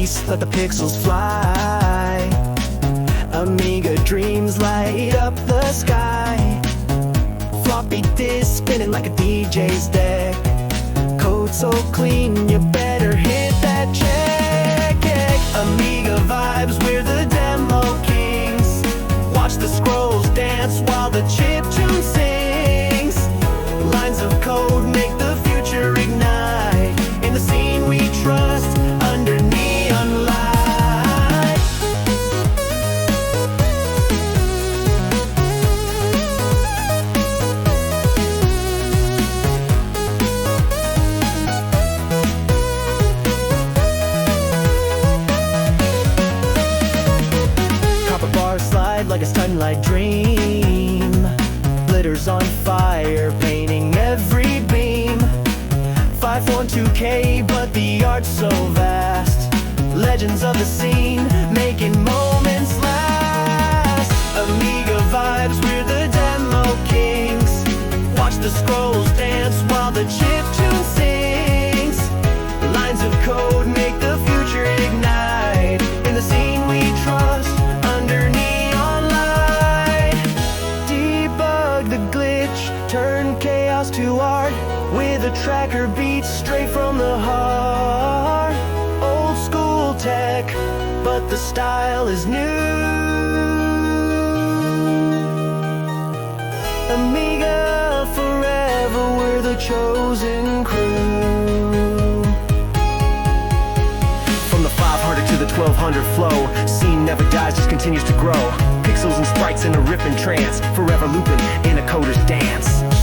release, let the pixels fly. Amiga dreams light up the sky. Floppy disk spinning like a DJ's deck. Code so clean, you better hit that check. Amiga vibes, we're the demo kings. Watch the scrolls dance while the chiptune sings. Lines of code make the future ignite. In the scene we trust, under neon light. Copper bars slide like a sunlight dream. Glitters on fire, painting every beam. 512K, but the art's so vast. Legends of the scene, making moments last. Amiga vibes, we're the demo kings. Watch the scrolls dance while the chiptune sings. Lines of code make the future ignite. In the scene we trust, under neon light. Debug the glitch, turn chaos to art. With a tracker beat straight from the heart. Old school tech, but the style is new. Amiga forever, we're the chosen crew. From the 500 to the 1200 flow, scene never dies, just continues to grow. Pixels and sprites in a ripping trance, forever looping in a coder's dance.